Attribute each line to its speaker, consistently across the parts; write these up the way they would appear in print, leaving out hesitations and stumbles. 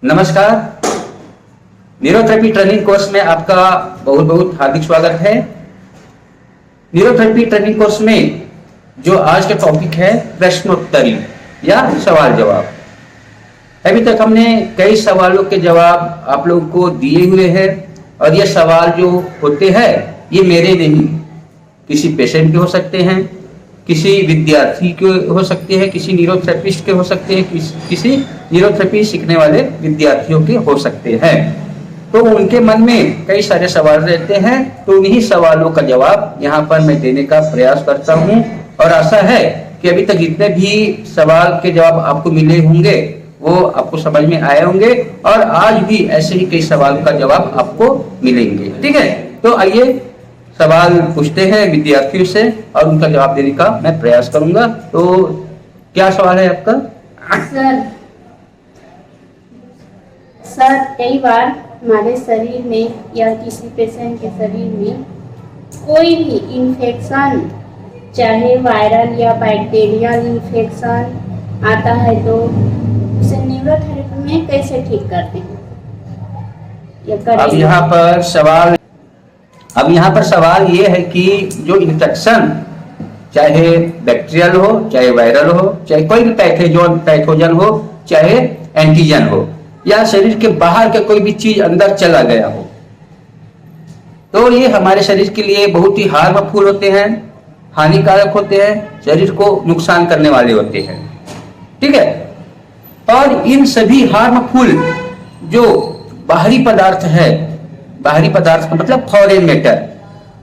Speaker 1: नमस्कार। Neurotherapy training course में आपका बहुत बहुत हार्दिक स्वागत है। न्यूरोथेरेपी ट्रेनिंग कोर्स में जो आज का टॉपिक है प्रश्नोत्तरी या सवाल जवाब। अभी तक हमने कई सवालों के जवाब आप लोगों को दिए हुए हैं और ये सवाल जो होते हैं ये मेरे नहीं, किसी पेशेंट के हो सकते हैं, किसी विद्यार्थी के हो सकते हैं, किसी न्यूरोथेरेपिस्ट के हो सकते हैं, किसी न्यूरोथेरेपी सीखने वाले विद्यार्थियों के हो सकते हैं। तो उनके मन में कई सारे सवाल रहते हैं, तो उन्हीं सवालों का जवाब यहाँ पर मैं देने का प्रयास करता हूँ और आशा है कि अभी तक जितने भी सवाल के जवाब आपको मिले होंगे वो आपको समझ में आए होंगे और आज भी ऐसे ही कई सवाल का जवाब आपको मिलेंगे। ठीक है, तो आइए सवाल पूछते हैं विद्यार्थियों से और उनका जवाब देने का मैं प्रयास करूंगा। तो क्या सवाल है आपका?
Speaker 2: सर कई बार हमारे शरीर में या किसी पेशेंट के शरीर में कोई भी इन्फेक्शन, चाहे वायरल या बैक्टीरियल इन्फेक्शन आता है तो उसे न्यूरोथेरेपी में कैसे ठीक करते हैं?
Speaker 1: अब यहाँ पर सवाल ये है कि जो इन्फेक्शन चाहे बैक्टीरियल हो, चाहे वायरल हो, चाहे कोई भी पैथोजन हो, चाहे एंटीजन हो या शरीर के बाहर के कोई भी चीज अंदर चला गया हो, तो ये हमारे शरीर के लिए बहुत ही हार्मफुल होते हैं, हानिकारक होते हैं, शरीर को नुकसान करने वाले होते हैं। ठीक है, और इन सभी हार्मफुल जो बाहरी पदार्थ है, बाहरी पदार्थ का मतलब फॉरेन मैटर,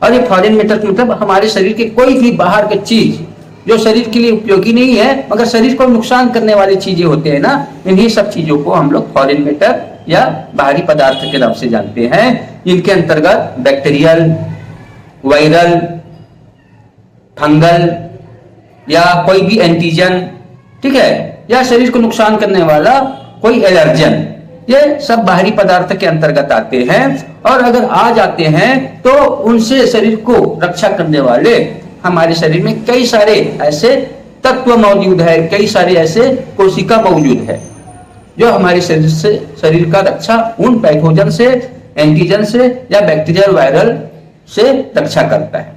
Speaker 1: और ये फॉरेन मैटर का मतलब हमारे शरीर के कोई भी बाहर की चीज जो शरीर के लिए उपयोगी नहीं है मगर शरीर को नुकसान करने वाली चीजें होते हैं ना, इन्हीं सब चीजों को हम लोग फॉरेन मैटर या बाहरी पदार्थ के नाम से जानते हैं। इनके अंतर्गत बैक्टीरियल, वायरल, फंगल या कोई भी एंटीजन, ठीक है, या शरीर को नुकसान करने वाला कोई एलर्जन, ये सब बाहरी पदार्थ के अंतर्गत आते हैं। और अगर आ जाते हैं तो उनसे शरीर को रक्षा करने वाले हमारे शरीर में कई सारे ऐसे तत्व मौजूद है, कई सारे ऐसे कोशिका मौजूद है जो हमारे शरीर का रक्षा उन पैथोजन से, एंटीजन से या बैक्टीरियल वायरल से रक्षा करता है।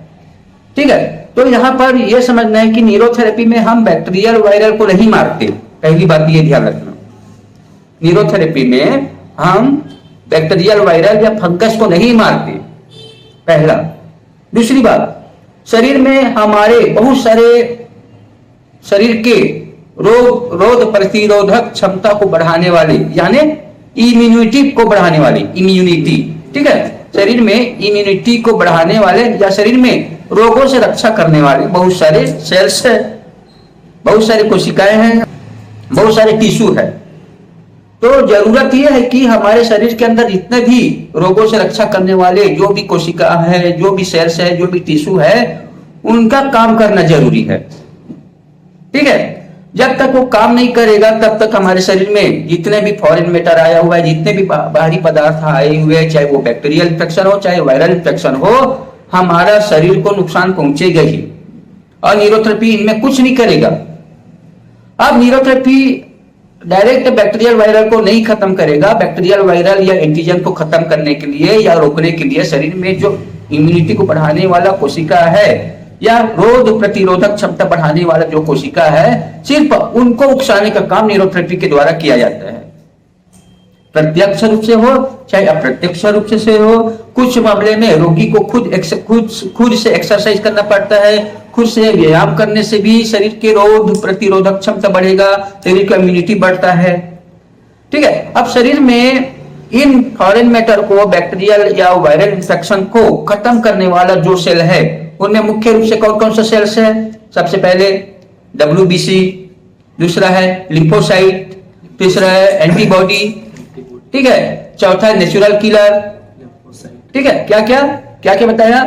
Speaker 1: ठीक है, तो यहाँ पर यह समझना है कि न्यूरोथेरेपी में हम बैक्टीरियल वायरल को नहीं मारते। पहली बात ये ध्यान रखना, न्यूरोथेरेपी में हम बैक्टीरियल वायरल या फंगस को नहीं मारते, पहला। दूसरी बात, शरीर में हमारे बहुत सारे शरीर के रोग प्रतिरोधक क्षमता को बढ़ाने वाले यानी इम्यूनिटी को बढ़ाने वाले, इम्यूनिटी, ठीक है, शरीर में इम्यूनिटी को बढ़ाने वाले या शरीर में रोगों से रक्षा करने वाले बहुत सारे सेल्स है, बहुत सारे कोशिकाएं हैं, बहुत सारे टिश्यू है। तो जरूरत यह है कि हमारे शरीर के अंदर जितने भी रोगों से रक्षा करने वाले जो भी कोशिका है, जो भी सेल्स है, जो भी टिश्यू है, उनका काम करना जरूरी है। ठीक है, जब तक वो काम नहीं करेगा तब तक हमारे शरीर में जितने भी फॉरेन मैटर आया हुआ है, जितने भी बाहरी पदार्थ आए हुए हैं, चाहे वो बैक्टीरियल इन्फेक्शन हो, चाहे वायरल इन्फेक्शन हो, हमारा शरीर को नुकसान पहुंचेगा ही और न्यूरोथेरेपी इनमें कुछ नहीं करेगा। अब न्यूरोथेरेपी डायरेक्ट बैक्टीरियल वायरल को नहीं खत्म करेगा। बैक्टीरियल वायरल या एंटीजन को खत्म करने के लिए या रोकने के लिए शरीर में जो इम्यूनिटी को बढ़ाने वाला कोशिका है या रोग प्रतिरोधक क्षमता बढ़ाने वाला जो कोशिका है, सिर्फ उनको उकसाने का काम न्यूरोथेरेपी के द्वारा किया जाता है। प्रत्यक्ष रूप से हो चाहे अप्रत्यक्ष रूप से हो, कुछ मामले में रोगी को खुद से एक्सरसाइज करना पड़ता है, खुद से व्यायाम करने से भी शरीर के रोग प्रतिरोधक क्षमता बढ़ेगा, शरीर का इम्यूनिटी बढ़ता है। ठीक है, अब शरीर में इन फॉरेन मैटर को, बैक्टीरियल या वायरल इन्फेक्शन को खत्म करने वाला जो सेल है उनमें मुख्य रूप से कौन कौन सा सेल्स है? सबसे पहले WBC, दूसरा है लिम्फोसाइट, तीसरा है एंटीबॉडी, ठीक है, चौथा है नेचुरल किलर। ठीक है, क्या क्या बताया?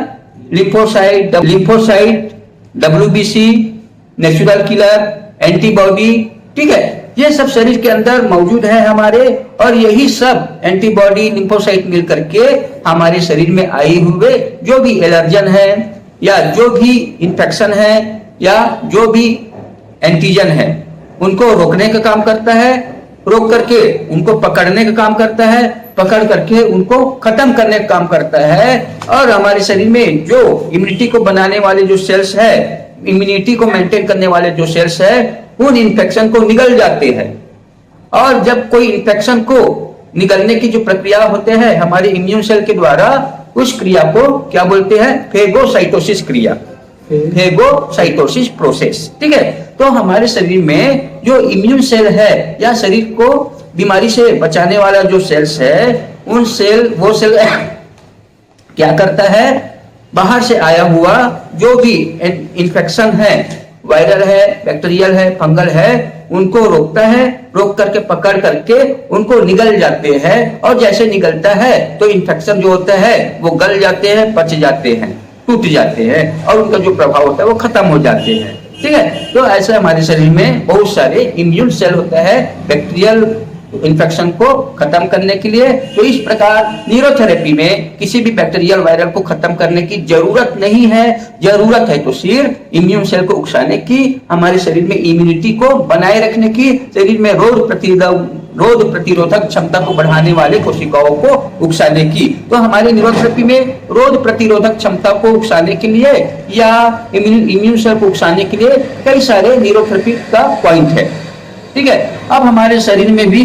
Speaker 1: Lymphocyte, WBC, natural killer, antibody. ठीक है, ये सब शरीर के अंदर मौजूद है हमारे, और यही सब एंटीबॉडी, लिम्फोसाइट मिलकर के हमारे शरीर में आए हुए जो भी एलर्जन है या जो भी इंफेक्शन है या जो भी एंटीजन है उनको रोकने का काम करता है रोक करके उनको पकड़ने का काम करता है, पकड़ करके उनको खत्म करने का काम करता है। और हमारे शरीर में जो इम्यूनिटी को बनाने वाले जो सेल्स है, इम्यूनिटी को मेंटेन करने वाले जो सेल्स है, उन इन्फेक्शन को निगल जाते हैं। और जब कोई इन्फेक्शन को निगलने की जो प्रक्रिया होते हैं हमारे इम्यून सेल के द्वारा, उस क्रिया को क्या बोलते हैं? फेगोसाइटोसिस क्रिया, फेगोसाइटोसिस प्रोसेस। ठीक है, तो हमारे शरीर में जो इम्यून सेल है या शरीर को बीमारी से बचाने वाला जो सेल्स है, वो सेल क्या करता है? बाहर से आया हुआ जो भी इन्फेक्शन है, वायरल है, बैक्टीरियल है, फंगल है, उनको रोकता है। रोक करके पकड़ करके उनको निगल जाते हैं। और जैसे निगलता है तो इन्फेक्शन जो होता है वो गल जाते हैं, पच जाते हैं, टूट जाते हैं और उनका जो प्रभाव होता है वो खत्म हो जाते हैं। ठीक है, तो ऐसा हमारे शरीर में बहुत सारे इम्यून सेल होता है बैक्टीरियल इन्फेक्शन को खत्म करने के लिए। तो इस प्रकार न्यूरोथेरेपी में किसी भी बैक्टीरियल वायरल को खत्म करने की जरूरत नहीं है। जरूरत है तो सिर्फ इम्यून सेल को उकसाने की, हमारे शरीर में इम्यूनिटी को बनाए रखने की, शरीर में रोग प्रतिरोधक क्षमता को बढ़ाने वाले कोशिकाओं को उकसाने की। तो हमारे न्यूरोथेरेपी में रोग प्रतिरोधक क्षमता को उकसाने के लिए या इम्यून सेल को उकसाने के लिए कई सारे न्यूरोथेरेपी का पॉइंट है। ठीक है, अब हमारे शरीर में भी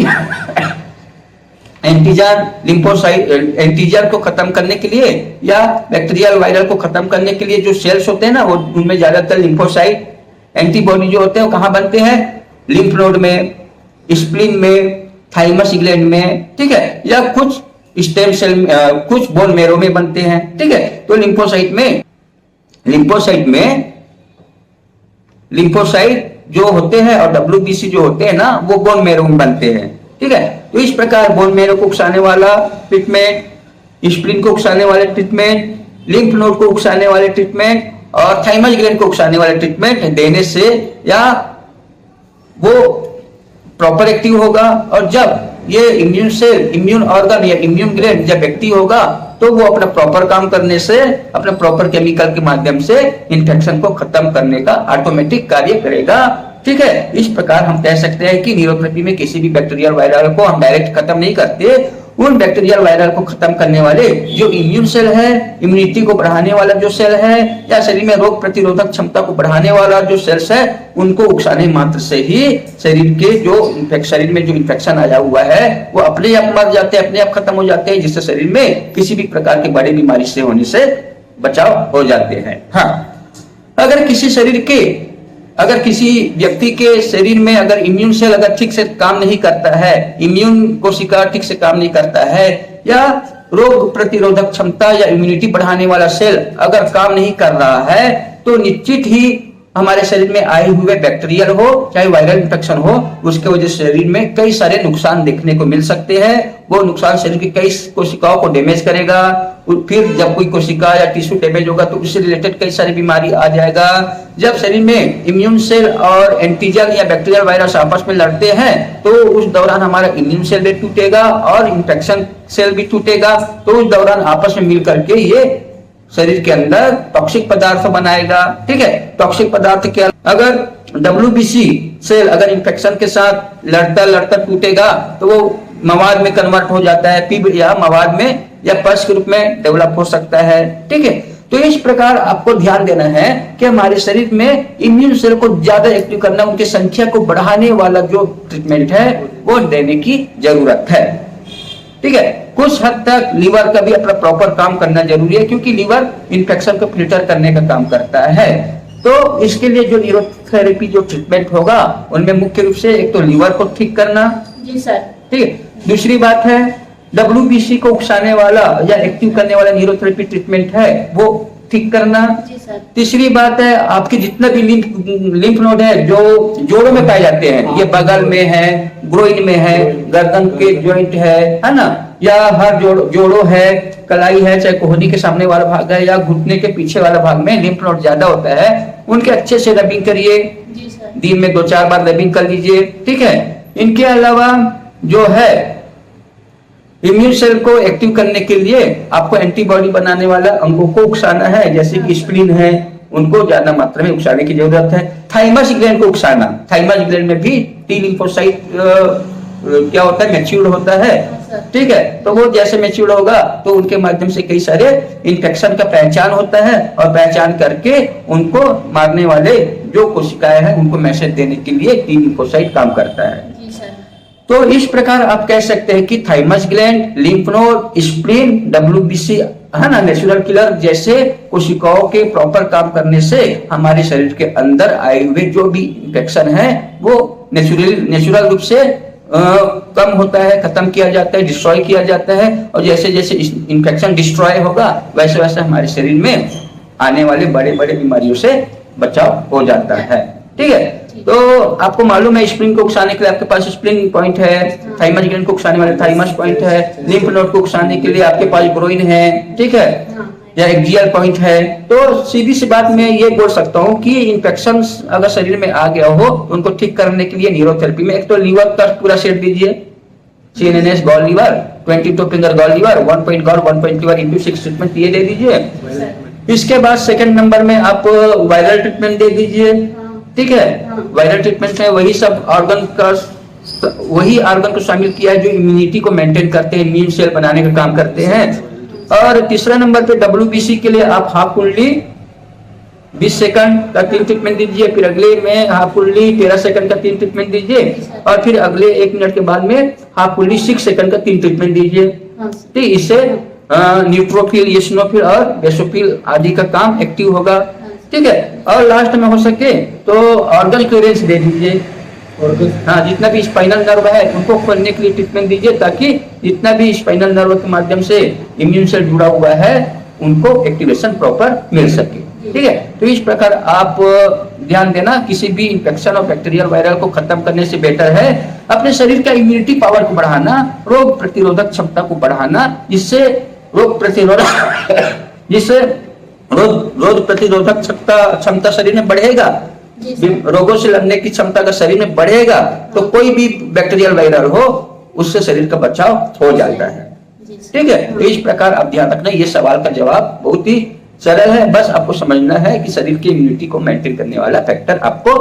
Speaker 1: एंटीजन, लिम्फोसाइट, एंटीजन को खत्म करने के लिए या बैक्टीरियल वायरल को खत्म करने के लिए जो सेल्स होते हैं ना, वो उनमें ज्यादातर लिम्फोसाइट, एंटीबॉडी जो होते हैं वो कहाँ बनते हैं? लिम्फ नोड में, स्प्लीन में, थाइमस ग्लैंड में। ठीक है, या कुछ स्टेम सेल, कुछ बोन मैरो में बनते हैं। ठीक है, तो लिम्फोसाइट जो होते हैं और WBC जो होते हैं ना, वो बोन मैरो में बनते हैं। ठीक है, तो इस प्रकार बोन मैरो को उकसाने वाला ट्रीटमेंट, स्प्लीन को उकसाने वाले ट्रीटमेंट, लिम्फ नोड को उकसाने वाले ट्रीटमेंट और थाइमस ग्लैंड को उकसाने वाले ट्रीटमेंट देने से या वो प्रॉपर एक्टिव होगा। और जब ये इम्यून सेल, इम्यून ऑर्गन या इम्यून ग्लैंड जब एक्टिव होगा तो वो अपना प्रॉपर काम करने से, अपने प्रॉपर केमिकल के माध्यम से इन्फेक्शन को खत्म करने का ऑटोमेटिक कार्य करेगा। ठीक है, इस प्रकार हम कह सकते हैं कि न्यूरोथेरेपी में किसी भी बैक्टीरियल वायरल को हम डायरेक्ट खत्म नहीं करते, उन बैक्टीरियल वायरल को खत्म करने वाले जो इम्यून सेल है, इम्यूनिटी को बढ़ाने वाला जो सेल है या शरीर में रोग प्रतिरोधक क्षमता को बढ़ाने वाला जो सेल्स है, उनको उकसाने मात्र से ही शरीर में जो इन्फेक्शन आया हुआ है वो अपने आप मर जाते हैं, अपने आप खत्म हो जाते हैं, जिससे शरीर में किसी भी प्रकार की बड़ी बीमारी से होने से बचाव हो जाते हैं। हाँ, अगर किसी व्यक्ति के शरीर में अगर इम्यून सेल अगर ठीक से काम नहीं करता है, इम्यून कोशिका ठीक से काम नहीं करता है, या रोग प्रतिरोधक क्षमता या इम्यूनिटी बढ़ाने वाला सेल अगर काम नहीं कर रहा है, तो निश्चित ही हमारे शरीर में आए हुए बैक्टीरियल हो चाहे वायरल इन्फेक्शन हो, उसके वजह से शरीर में कई सारे नुकसान देखने को मिल सकते हैं। वो नुकसान शरीर की कई कोशिकाओं को डैमेज करेगा। फिर जब कोई कोशिका या टिश्यू डैमेज होगा तो उससे रिलेटेड कई सारी बीमारी आ जाएगा। जब शरीर में इम्यून सेल और एंटीजन या बैक्टीरियल वायरस आपस में लड़ते हैं तो उस दौरान हमारा इम्यून सेल भी टूटेगा और इन्फेक्शन सेल भी टूटेगा। तो उस दौरान आपस में मिल करके ये शरीर के अंदर टॉक्सिक पदार्थ बनाएगा। ठीक है, टॉक्सिक पदार्थ क्या? अगर WBC सेल अगर इन्फेक्शन के साथ लड़ता टूटेगा तो वो मवाद में कन्वर्ट हो जाता है, पिब या मवाद में या पस के रूप में डेवलप हो सकता है। ठीक है, तो इस प्रकार आपको ध्यान देना है कि हमारे शरीर में इम्यून सेल को ज्यादा एक्टिव करना, उनकी संख्या को बढ़ाने वाला जो ट्रीटमेंट है वो देने की जरूरत है। ठीक है, कुछ हद तक लीवर का भी अपना प्रॉपर काम करना जरूरी है, क्योंकि लीवर इन्फेक्शन को फिल्टर करने का काम करता है। तो इसके लिए जो न्यूरोथेरेपी जो ट्रीटमेंट होगा उनमें मुख्य रूप से एक तो लीवर को ठीक करना।
Speaker 2: जी सर।
Speaker 1: ठीक है, दूसरी बात है WBC को उकसाने वाला या एक्टिव करने वाला न्यूरोथेरेपी ट्रीटमेंट है वो ठीक करना।
Speaker 2: जी सर। तीसरी
Speaker 1: बात है आपके जितना भी लिम्फ नोड है जो जोड़ों में पाए जाते हैं, ये बगल में है, ग्रोइन में है, गर्दन के जॉइंट है ना, या हर जोड़ों है, कलाई है, चाहे कोहनी के सामने वाला भाग है या घुटने के पीछे वाला भाग में लिम्फ नोड ज्यादा होता है, उनके अच्छे से रबिंग करिए। दिन में 2-4 बार रबिंग कर लीजिए। ठीक है, इनके अलावा जो है इम्यून सेल को एक्टिव करने के लिए आपको एंटीबॉडी बनाने वाला अंगों को उकसाना है, जैसे कि स्प्लीन है, उनको ज्यादा मात्रा में उकसाने की जरूरत है। थाइमस ग्लैंड को उकसाना, थाइमस ग्लैंड में भी T लिम्फोसाइट क्या होता है, मैच्योर होता है, ठीक है। तो वो जैसे मैच्योर होगा तो उनके माध्यम से कई सारे इन्फेक्शन का पहचान होता है और पहचान करके उनको मारने वाले जो कोशिकाएं हैं उनको मैसेज देने के लिए टी लिम्फोसाइट काम करता है। तो इस प्रकार आप कह सकते हैं कि thymus gland, lymph node, spleen, WBC है ना, नेचुरल किलर जैसे कोशिकाओं के प्रॉपर काम करने से हमारे शरीर के अंदर आए हुए जो भी इंफेक्शन है वो नेचुरल रूप से कम होता है, खत्म किया जाता है, डिस्ट्रॉय किया जाता है। और जैसे जैसे इंफेक्शन डिस्ट्रॉय होगा वैसे वैसे हमारे शरीर में आने वाले बड़े बड़े बीमारियों से बचाव हो जाता है, ठीक है। तो आपको मालूम है स्प्लीन को उकसाने के लिए आपके पास स्प्लीन पॉइंट है, थाइमस ग्लैंड को उकसाने वाले थाइमस पॉइंट है, लिम्फ नोड को उकसाने के लिए आपके पास ग्रोइन है, ठीक है, या एक्सियल पॉइंट है। तो सीधी सी बात मैं ये बोल सकता हूँ कि इन्फेक्शन अगर शरीर में आ गया हो तो उनको ठीक करने के लिए न्यूरोथेरेपी में एक तो लीवर का पूरा सेट दीजिए, CNS gall liver, 22 finger gall liver, 1 point gall, 1 point liver into 6 treatment ये दे दीजिए। इसके बाद सेकंड नंबर में आप वायरल ट्रीटमेंट दे दीजिए, ठीक है। वायरल ट्रीटमेंट में वही ऑर्गन को शामिल किया है जो इम्यूनिटी को मेंटेन करते हैं, इम्यून सेल बनाने का काम करते हैं। और तीसरा नंबर पे WBC के लिए आप हाफ कुंडली 20 सेकंड का 3 ट्रीटमेंट दीजिए, फिर अगले में हाफ कुंडली 13 सेकंड का 3 ट्रीटमेंट दीजिए और फिर अगले 1 मिनट के बाद में हाफ कुंडली 6 सेकंड का 3 ट्रीटमेंट दीजिए। ठीक, इससे न्यूट्रोफिल, एसिनोफिल और बेसोफिल आदि का काम एक्टिव होगा, ठीक है। और लास्ट में हो सके तो ऑर्गन क्लियरेंस दे दीजिए, हाँ, जितना भी स्पाइनल नर्व है उनको खोलने के लिए ट्रीटमेंट दीजिए ताकि जितना भी स्पाइनल नर्व के माध्यम से इम्यून सेल जुड़ा हुआ है उनको एक्टिवेशन प्रॉपर मिल सके, ठीक है। तो इस प्रकार आप ध्यान देना, किसी भी इंफेक्शन और बैक्टीरियल वायरल को खत्म करने से बेटर है अपने शरीर का इम्यूनिटी पावर को बढ़ाना, रोग प्रतिरोधक क्षमता को बढ़ाना, जिससे रोग प्रतिरोधक क्षमता शरीर में बढ़ेगा, रोगों से लड़ने की क्षमता का शरीर में बढ़ेगा तो कोई भी बैक्टीरियल वायरल हो उससे शरीर का बचाव हो जाता है, ठीक है। तो इस प्रकार आप ध्यान रखना, ये सवाल का जवाब बहुत ही सरल है, बस आपको समझना है कि शरीर की इम्यूनिटी को मेंटेन करने वाला फैक्टर आपको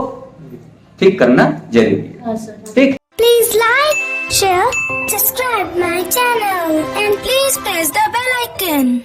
Speaker 1: ठीक करना जरूरी है, ठीक।
Speaker 3: Please like, share, subscribe my channel and please press the bell icon.